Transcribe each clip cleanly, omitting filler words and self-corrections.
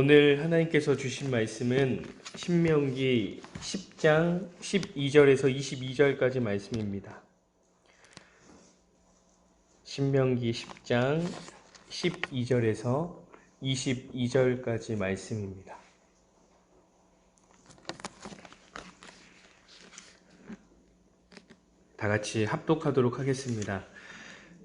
오늘 하나님께서 주신 말씀은 신명기 10장 12절에서 22절까지 말씀입니다. 신명기 10장 12절에서 22절까지 말씀입니다. 다 같이 합독하도록 하겠습니다.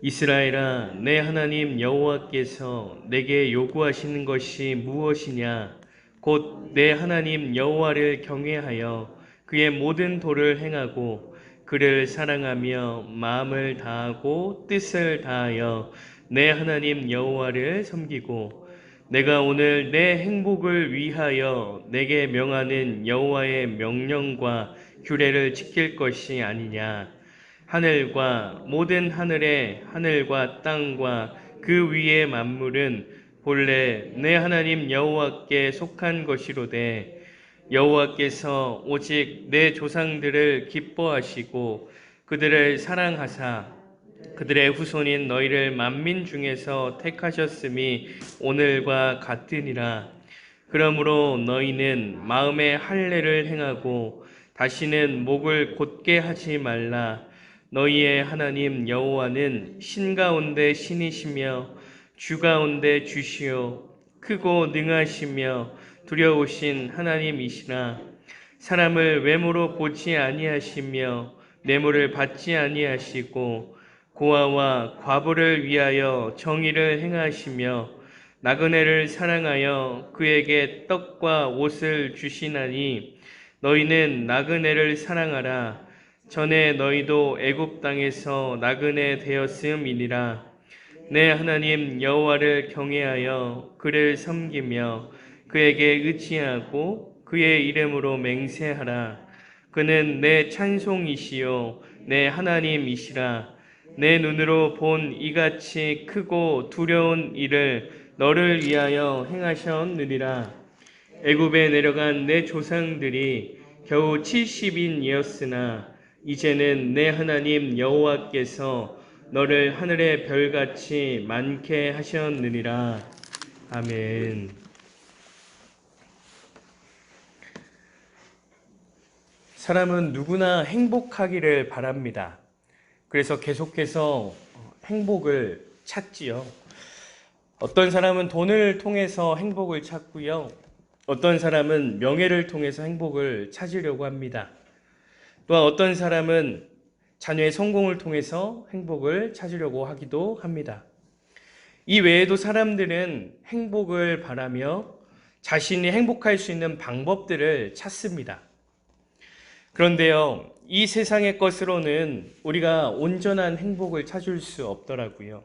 이스라엘아, 내 하나님 여호와께서 내게 요구하시는 것이 무엇이냐? 곧 내 하나님 여호와를 경외하여 그의 모든 도를 행하고 그를 사랑하며 마음을 다하고 뜻을 다하여 내 하나님 여호와를 섬기고 내가 오늘 내 행복을 위하여 내게 명하는 여호와의 명령과 규례를 지킬 것이 아니냐? 하늘과 모든 하늘과 땅과 그 위의 만물은 본래 내 하나님 여호와께 속한 것이로되 여호와께서 오직 내 조상들을 기뻐하시고 그들을 사랑하사 그들의 후손인 너희를 만민 중에서 택하셨음이 오늘과 같으니라. 그러므로 너희는 마음의 할례를 행하고 다시는 목을 곧게 하지 말라. 너희의 하나님 여호와는 신 가운데 신이시며 주 가운데 주시요 크고 능하시며 두려우신 하나님이시라. 사람을 외모로 보지 아니하시며 뇌물을 받지 아니하시고 고아와 과부를 위하여 정의를 행하시며 나그네를 사랑하여 그에게 떡과 옷을 주시나니 너희는 나그네를 사랑하라. 전에 너희도 애굽 땅에서 나그네 되었음이니라. 내 하나님 여호와를 경외하여 그를 섬기며 그에게 의지하고 그의 이름으로 맹세하라. 그는 내 찬송이시요 내 하나님이시라. 내 눈으로 본 이같이 크고 두려운 일을 너를 위하여 행하셨느니라. 애굽에 내려간 내 조상들이 겨우 70인이었으나 이제는 내 하나님 여호와께서 너를 하늘의 별같이 많게 하셨느니라. 아멘. 사람은 누구나 행복하기를 바랍니다. 그래서 계속해서 행복을 찾지요. 어떤 사람은 돈을 통해서 행복을 찾고요. 어떤 사람은 명예를 통해서 행복을 찾으려고 합니다. 또한 어떤 사람은 자녀의 성공을 통해서 행복을 찾으려고 하기도 합니다. 이 외에도 사람들은 행복을 바라며 자신이 행복할 수 있는 방법들을 찾습니다. 그런데요, 이 세상의 것으로는 우리가 온전한 행복을 찾을 수 없더라고요.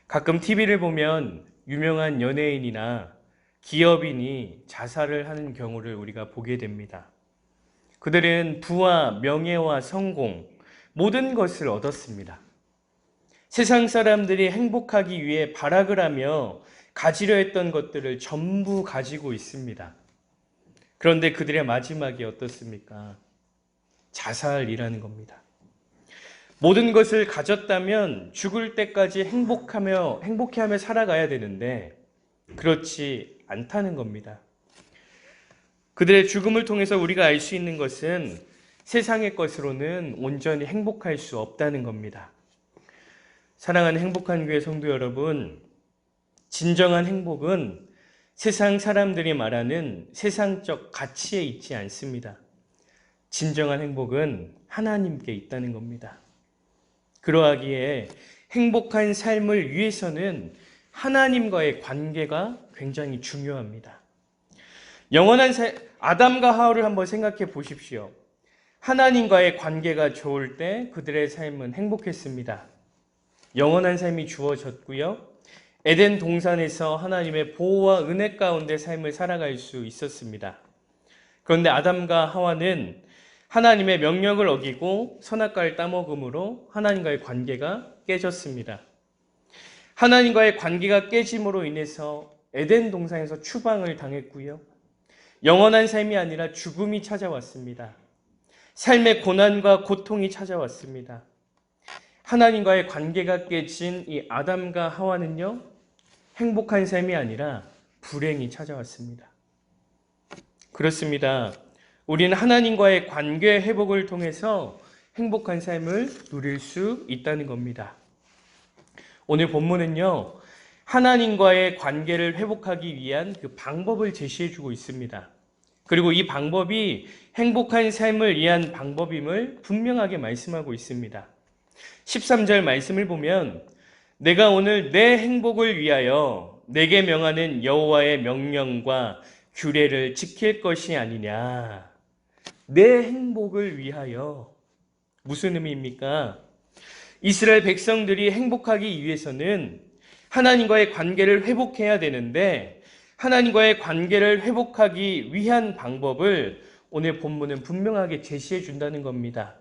가끔 TV를 보면 유명한 연예인이나 기업인이 자살을 하는 경우를 우리가 보게 됩니다. 그들은 부와 명예와 성공, 모든 것을 얻었습니다. 세상 사람들이 행복하기 위해 발악을 하며 가지려 했던 것들을 전부 가지고 있습니다. 그런데 그들의 마지막이 어떻습니까? 자살이라는 겁니다. 모든 것을 가졌다면 죽을 때까지 행복해하며 살아가야 되는데 그렇지 않다는 겁니다. 그들의 죽음을 통해서 우리가 알 수 있는 것은 세상의 것으로는 온전히 행복할 수 없다는 겁니다. 사랑하는 행복한 교회 성도 여러분, 진정한 행복은 세상 사람들이 말하는 세상적 가치에 있지 않습니다. 진정한 행복은 하나님께 있다는 겁니다. 그러하기에 행복한 삶을 위해서는 하나님과의 관계가 굉장히 중요합니다. 영원한 아담과 하와를 한번 생각해 보십시오. 하나님과의 관계가 좋을 때 그들의 삶은 행복했습니다. 영원한 삶이 주어졌고요. 에덴 동산에서 하나님의 보호와 은혜 가운데 삶을 살아갈 수 있었습니다. 그런데 아담과 하와는 하나님의 명령을 어기고 선악과를 따먹음으로 하나님과의 관계가 깨졌습니다. 하나님과의 관계가 깨짐으로 인해서 에덴 동산에서 추방을 당했고요. 영원한 삶이 아니라 죽음이 찾아왔습니다. 삶의 고난과 고통이 찾아왔습니다. 하나님과의 관계가 깨진 이 아담과 하와는요, 행복한 삶이 아니라 불행이 찾아왔습니다. 그렇습니다. 우리는 하나님과의 관계 회복을 통해서 행복한 삶을 누릴 수 있다는 겁니다. 오늘 본문은요, 하나님과의 관계를 회복하기 위한 그 방법을 제시해 주고 있습니다. 그리고 이 방법이 행복한 삶을 위한 방법임을 분명하게 말씀하고 있습니다. 13절 말씀을 보면 내가 오늘 내 행복을 위하여 내게 명하는 여호와의 명령과 규례를 지킬 것이 아니냐. 내 행복을 위하여. 무슨 의미입니까? 이스라엘 백성들이 행복하기 위해서는 하나님과의 관계를 회복해야 되는데 하나님과의 관계를 회복하기 위한 방법을 오늘 본문은 분명하게 제시해 준다는 겁니다.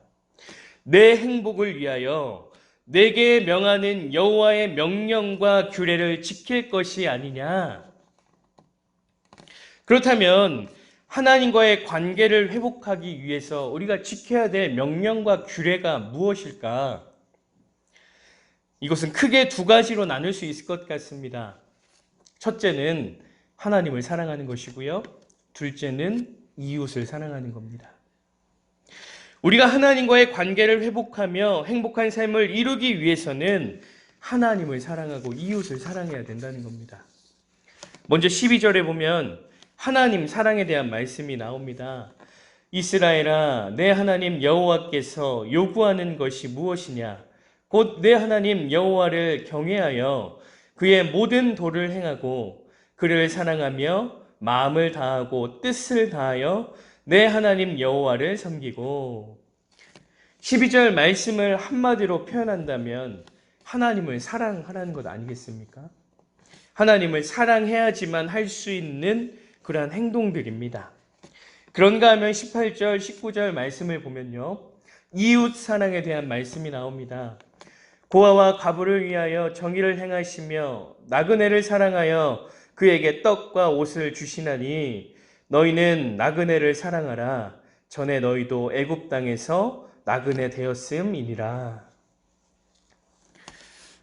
내 행복을 위하여 내게 명하는 여호와의 명령과 규례를 지킬 것이 아니냐. 그렇다면 하나님과의 관계를 회복하기 위해서 우리가 지켜야 될 명령과 규례가 무엇일까? 이것은 크게 두 가지로 나눌 수 있을 것 같습니다. 첫째는 하나님을 사랑하는 것이고요. 둘째는 이웃을 사랑하는 겁니다. 우리가 하나님과의 관계를 회복하며 행복한 삶을 이루기 위해서는 하나님을 사랑하고 이웃을 사랑해야 된다는 겁니다. 먼저 12절에 보면 하나님 사랑에 대한 말씀이 나옵니다. 이스라엘아, 내 하나님 여호와께서 요구하는 것이 무엇이냐? 곧 내 하나님 여호와를 경외하여 그의 모든 도를 행하고 그를 사랑하며 마음을 다하고 뜻을 다하여 내 하나님 여호와를 섬기고. 12절 말씀을 한마디로 표현한다면 하나님을 사랑하라는 것 아니겠습니까? 하나님을 사랑해야지만 할 수 있는 그러한 행동들입니다. 그런가 하면 18절, 19절 말씀을 보면요, 이웃 사랑에 대한 말씀이 나옵니다. 고아와 과부를 위하여 정의를 행하시며 나그네를 사랑하여 그에게 떡과 옷을 주시나니 너희는 나그네를 사랑하라. 전에 너희도 애굽 땅에서 나그네 되었음이니라.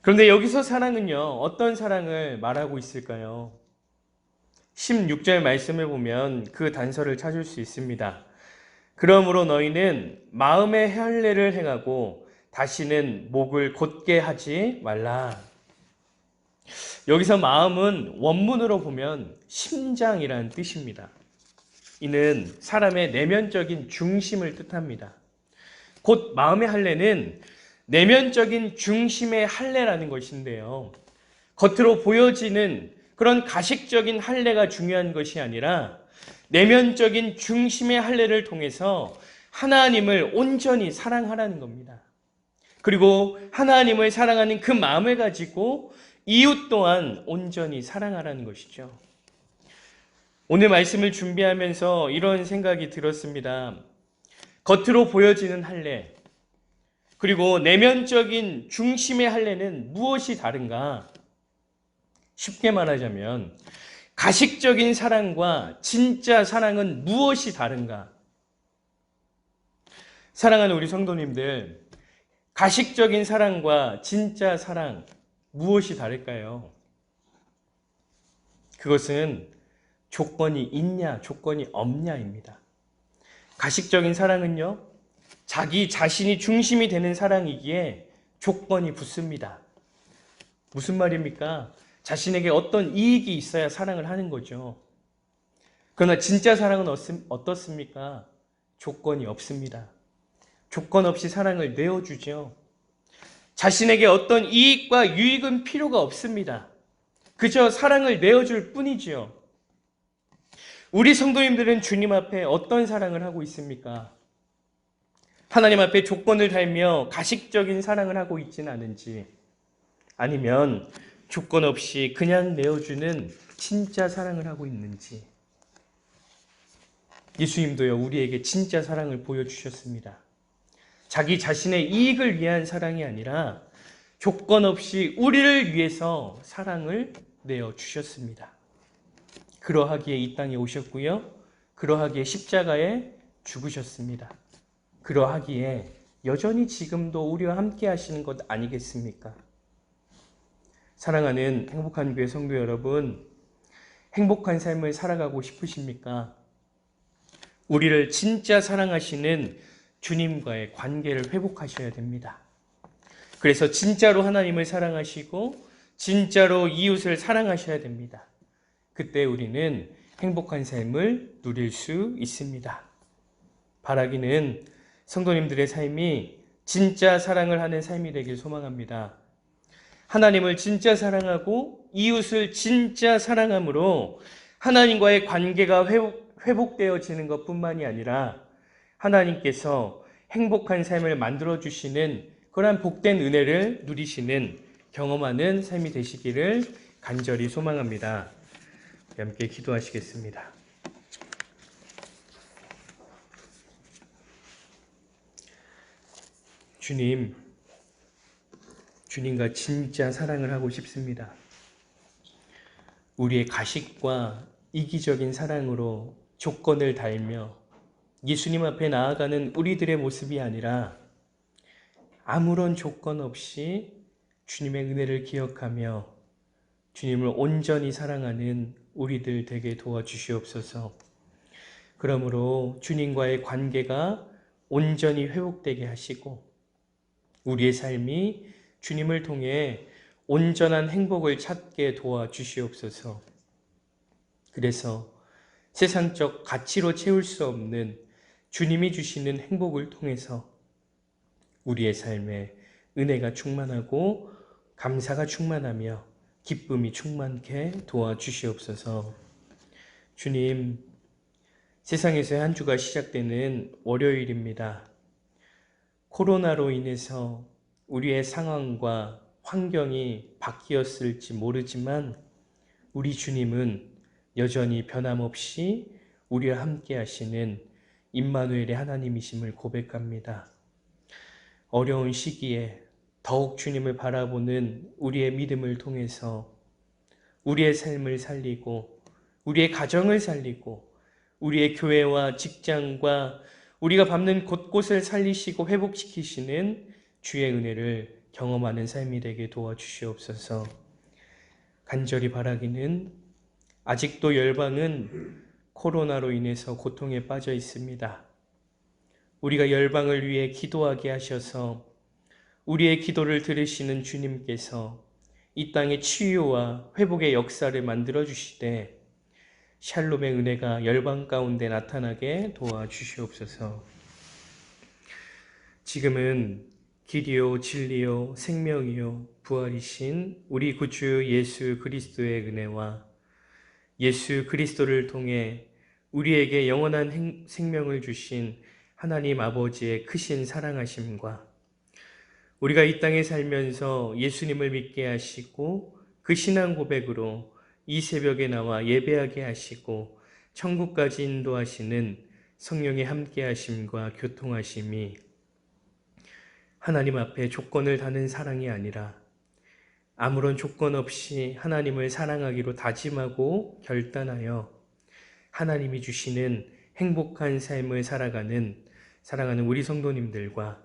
그런데 여기서 사랑은요, 어떤 사랑을 말하고 있을까요? 16절 말씀을 보면 그 단서를 찾을 수 있습니다. 그러므로 너희는 마음의 할례를 행하고 다시는 목을 곧게 하지 말라. 여기서 마음은 원문으로 보면 심장이라는 뜻입니다. 이는 사람의 내면적인 중심을 뜻합니다. 곧 마음의 할례는 내면적인 중심의 할례라는 것인데요. 겉으로 보여지는 그런 가식적인 할례가 중요한 것이 아니라 내면적인 중심의 할례를 통해서 하나님을 온전히 사랑하라는 겁니다. 그리고 하나님을 사랑하는 그 마음을 가지고 이웃 또한 온전히 사랑하라는 것이죠. 오늘 말씀을 준비하면서 이런 생각이 들었습니다. 겉으로 보여지는 할례, 그리고 내면적인 중심의 할례는 무엇이 다른가? 쉽게 말하자면 가식적인 사랑과 진짜 사랑은 무엇이 다른가? 사랑하는 우리 성도님들, 가식적인 사랑과 진짜 사랑 무엇이 다를까요? 그것은 조건이 있냐, 조건이 없냐입니다. 가식적인 사랑은요, 자기 자신이 중심이 되는 사랑이기에 조건이 붙습니다. 무슨 말입니까? 자신에게 어떤 이익이 있어야 사랑을 하는 거죠. 그러나 진짜 사랑은 어떻습니까? 조건이 없습니다. 조건 없이 사랑을 내어주죠. 자신에게 어떤 이익과 유익은 필요가 없습니다. 그저 사랑을 내어줄 뿐이지요. 우리 성도님들은 주님 앞에 어떤 사랑을 하고 있습니까? 하나님 앞에 조건을 달며 가식적인 사랑을 하고 있지는 않은지, 아니면 조건 없이 그냥 내어주는 진짜 사랑을 하고 있는지. 예수님도요, 우리에게 진짜 사랑을 보여주셨습니다. 자기 자신의 이익을 위한 사랑이 아니라 조건 없이 우리를 위해서 사랑을 내어주셨습니다. 그러하기에 이 땅에 오셨고요, 그러하기에 십자가에 죽으셨습니다. 그러하기에 여전히 지금도 우리와 함께 하시는 것 아니겠습니까? 사랑하는 행복한 교회 성도 여러분, 행복한 삶을 살아가고 싶으십니까? 우리를 진짜 사랑하시는 주님과의 관계를 회복하셔야 됩니다. 그래서 진짜로 하나님을 사랑하시고 진짜로 이웃을 사랑하셔야 됩니다. 그때 우리는 행복한 삶을 누릴 수 있습니다. 바라기는 성도님들의 삶이 진짜 사랑을 하는 삶이 되길 소망합니다. 하나님을 진짜 사랑하고 이웃을 진짜 사랑함으로 하나님과의 관계가 회복되어지는 것뿐만이 아니라 하나님께서 행복한 삶을 만들어주시는 그러한 복된 은혜를 누리시는 경험하는 삶이 되시기를 간절히 소망합니다. 함께 기도하시겠습니다. 주님과 진짜 사랑을 하고 싶습니다. 우리의 가식과 이기적인 사랑으로 조건을 달며 예수님 앞에 나아가는 우리들의 모습이 아니라 아무런 조건 없이 주님의 은혜를 기억하며 주님을 온전히 사랑하는 우리들 되게 도와주시옵소서. 그러므로 주님과의 관계가 온전히 회복되게 하시고 우리의 삶이 주님을 통해 온전한 행복을 찾게 도와주시옵소서. 그래서 세상적 가치로 채울 수 없는 주님이 주시는 행복을 통해서 우리의 삶에 은혜가 충만하고 감사가 충만하며 기쁨이 충만케 도와주시옵소서. 주님, 세상에서의 한 주가 시작되는 월요일입니다. 코로나로 인해서 우리의 상황과 환경이 바뀌었을지 모르지만 우리 주님은 여전히 변함없이 우리와 함께 하시는 임마누엘의 하나님이심을 고백합니다. 어려운 시기에 더욱 주님을 바라보는 우리의 믿음을 통해서 우리의 삶을 살리고 우리의 가정을 살리고 우리의 교회와 직장과 우리가 밟는 곳곳을 살리시고 회복시키시는 주의 은혜를 경험하는 삶이 되게 도와주시옵소서. 간절히 바라기는 아직도 열방은 코로나로 인해서 고통에 빠져 있습니다. 우리가 열방을 위해 기도하게 하셔서 우리의 기도를 들으시는 주님께서 이 땅의 치유와 회복의 역사를 만들어 주시되 샬롬의 은혜가 열방 가운데 나타나게 도와주시옵소서. 지금은 길이요 진리요 생명이요 부활이신 우리 구주 예수 그리스도의 은혜와 예수 그리스도를 통해 우리에게 영원한 생명을 주신 하나님 아버지의 크신 사랑하심과 우리가 이 땅에 살면서 예수님을 믿게 하시고 그 신앙 고백으로 이 새벽에 나와 예배하게 하시고 천국까지 인도하시는 성령의 함께 하심과 교통하심이 하나님 앞에 조건을 다는 사랑이 아니라 아무런 조건 없이 하나님을 사랑하기로 다짐하고 결단하여 하나님이 주시는 행복한 삶을 사랑하는 우리 성도님들과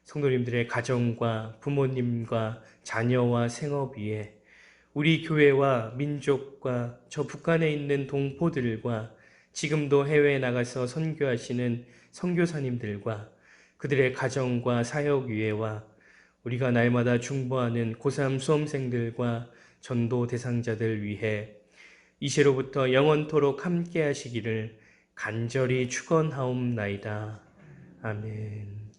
성도님들의 가정과 부모님과 자녀와 생업 위에 우리 교회와 민족과 저 북한에 있는 동포들과 지금도 해외에 나가서 선교하시는 선교사님들과 그들의 가정과 사역 위에와 우리가 날마다 중보하는 고3 수험생들과 전도 대상자들 위해 이제로부터 영원토록 함께 하시기를 간절히 축원하옵나이다. 아멘.